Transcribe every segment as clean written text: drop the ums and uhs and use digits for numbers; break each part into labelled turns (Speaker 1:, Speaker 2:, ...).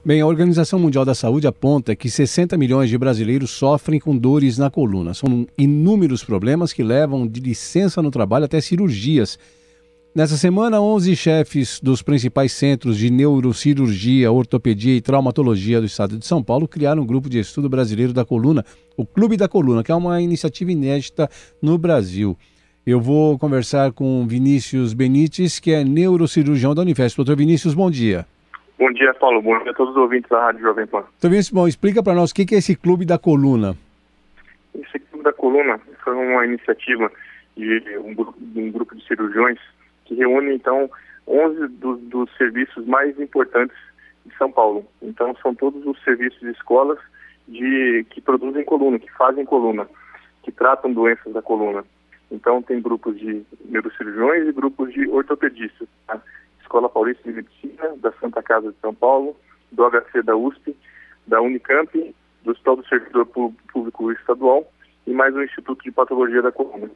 Speaker 1: Bem, a Organização Mundial da Saúde aponta que 60 milhões de brasileiros sofrem com dores na coluna. São inúmeros problemas que levam de licença no trabalho até cirurgias. Nessa semana, 11 chefes dos principais centros de neurocirurgia, ortopedia e traumatologia do estado de São Paulo criaram um grupo de estudo brasileiro da coluna, o Clube da Coluna, que é uma iniciativa inédita no Brasil. Eu vou conversar com Vinícius Benites, que é neurocirurgião da Unifesp. Doutor Vinícius, bom dia.
Speaker 2: Bom dia, Paulo. Bom dia a todos os ouvintes da Rádio Jovem Pan.
Speaker 1: Doutor Vinícius, bom, explica para nós o que é esse Clube da Coluna.
Speaker 2: Esse Clube da Coluna foi uma iniciativa de um grupo de cirurgiões que reúne, então, 11 dos serviços mais importantes de São Paulo. Então, são todos os serviços de escolas que produzem coluna, que fazem coluna, que tratam doenças da coluna. Então, tem grupos de neurocirurgiões e grupos de ortopedistas, tá? Escola Paulista de Medicina, da Santa Casa de São Paulo, do HC da USP, da Unicamp, do Hospital do Servidor Público Estadual e mais o Instituto de Patologia da Coluna.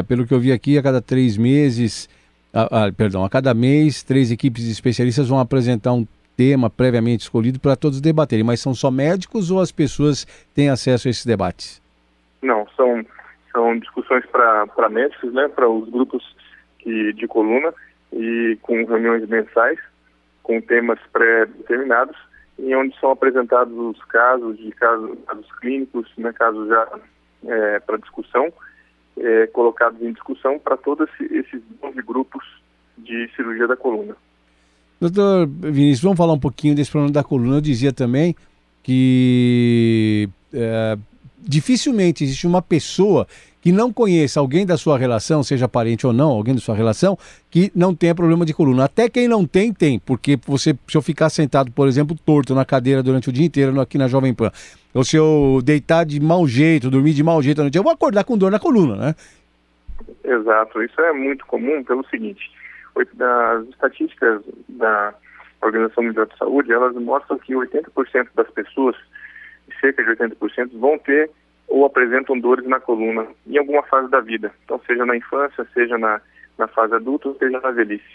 Speaker 1: Pelo que eu vi aqui, a cada 3 meses, a cada mês, 3 equipes de especialistas vão apresentar um tema previamente escolhido para todos debaterem. Mas são só médicos ou as pessoas têm acesso a esses debates?
Speaker 2: Não, são discussões para médicos, né, para os grupos de coluna, e com reuniões mensais, com temas pré-determinados, e onde são apresentados os casos clínicos, né, casos já para discussão, colocados em discussão para todos esses 12 grupos de cirurgia da coluna.
Speaker 1: Doutor Vinícius, vamos falar um pouquinho desse problema da coluna. Eu dizia também que dificilmente existe uma pessoa que não conheça alguém da sua relação, seja parente ou não, alguém da sua relação, que não tenha problema de coluna. Até quem não tem, porque se eu ficar sentado, por exemplo, torto na cadeira durante o dia inteiro aqui na Jovem Pan, ou se eu deitar de mau jeito, dormir de mau jeito à noite, eu vou acordar com dor na coluna, né?
Speaker 2: Exato, isso é muito comum pelo seguinte: as estatísticas da Organização Mundial de Saúde, elas mostram que 80% das pessoas, cerca de 80%, vão ter ou apresentam dores na coluna em alguma fase da vida. Então, seja na infância, seja na fase adulta, ou seja na velhice.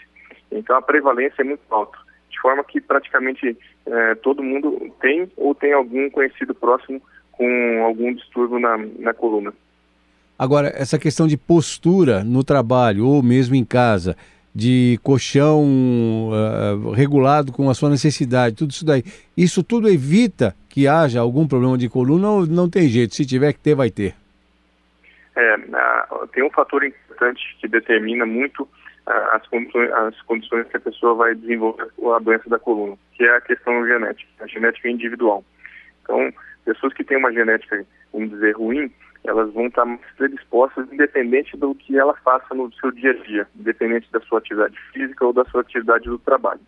Speaker 2: Então, a prevalência é muito alta, de forma que praticamente todo mundo tem ou tem algum conhecido próximo com algum distúrbio na coluna.
Speaker 1: Agora, essa questão de postura no trabalho ou mesmo em casa, de colchão regulado com a sua necessidade, tudo isso daí, isso tudo evita que haja algum problema de coluna ou não tem jeito? Se tiver que ter, vai ter?
Speaker 2: Tem um fator importante que determina muito as condições que a pessoa vai desenvolver a doença da coluna, que é a questão genética, a genética individual. Então, pessoas que têm uma genética, vamos dizer, ruim, elas vão estar mais predispostas, independente do que ela faça no seu dia a dia, independente da sua atividade física ou da sua atividade do trabalho.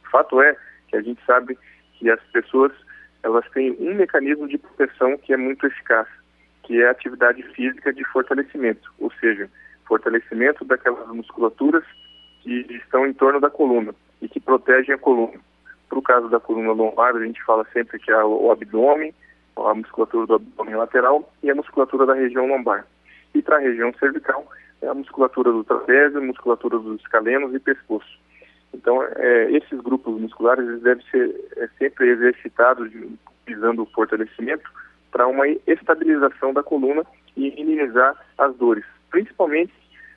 Speaker 2: O fato é que a gente sabe que as pessoas, elas têm um mecanismo de proteção que é muito eficaz, que é a atividade física de fortalecimento, ou seja, fortalecimento daquelas musculaturas que estão em torno da coluna e que protegem a coluna. Para o caso da coluna lombar, a gente fala sempre que é o abdômen, a musculatura do abdômen lateral e a musculatura da região lombar. E para a região cervical, é a musculatura do trapézio, a musculatura dos escalenos e pescoço. Então, esses grupos musculares eles devem ser sempre exercitados visando o fortalecimento para uma estabilização da coluna e minimizar as dores. Principalmente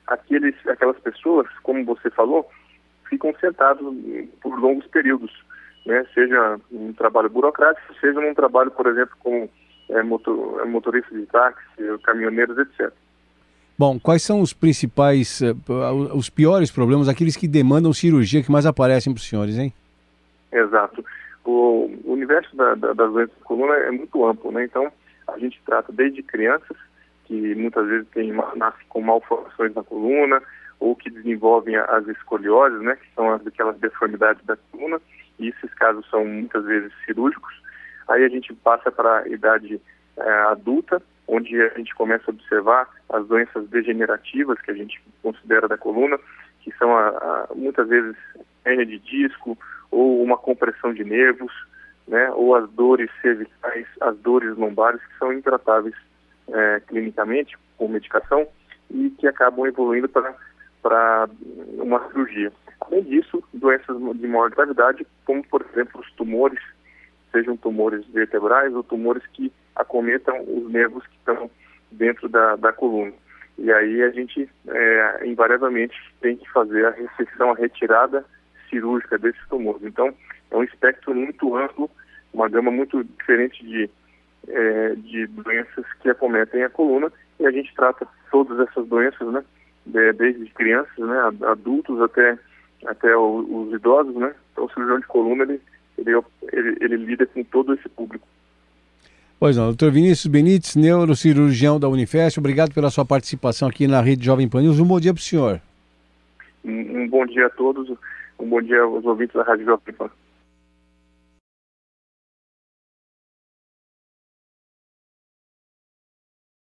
Speaker 2: aquelas pessoas, como você falou, ficam sentados por longos períodos, né? Seja um trabalho burocrático, seja num trabalho, por exemplo, como motorista de táxi, caminhoneiros, etc.
Speaker 1: Bom, quais são os principais, os piores problemas, aqueles que demandam cirurgia que mais aparecem para os senhores, hein?
Speaker 2: Exato. O universo das doenças da coluna é muito amplo, né? Então, a gente trata desde crianças, que muitas vezes nascem com malformações na coluna, ou que desenvolvem as escolioses, né? Que são aquelas deformidades da coluna, e esses casos são muitas vezes cirúrgicos. Aí a gente passa para a idade adulta, onde a gente começa a observar as doenças degenerativas que a gente considera da coluna, que são muitas vezes hérnia de disco ou uma compressão de nervos, né, ou as dores cervicais, as dores lombares, que são intratáveis clinicamente com medicação e que acabam evoluindo para uma cirurgia. Além disso, doenças de maior gravidade, como por exemplo os tumores sejam tumores vertebrais ou tumores que acometam os nervos que estão dentro da coluna. E aí a gente, invariavelmente, tem que fazer a resecção, a retirada cirúrgica desses tumores. Então, é um espectro muito amplo, uma gama muito diferente de doenças que acometem a coluna, e a gente trata todas essas doenças, né, desde crianças, né, adultos até os idosos, né. Então, o cirurgião de coluna, ele lida com todo esse público.
Speaker 1: Pois não, Dr. Vinícius Benites, neurocirurgião da Unifesp, obrigado pela sua participação aqui na Rede Jovem Pan News. Um bom dia para o senhor.
Speaker 2: Um bom dia a todos, um bom dia aos ouvintes da Rádio Jovem Pan.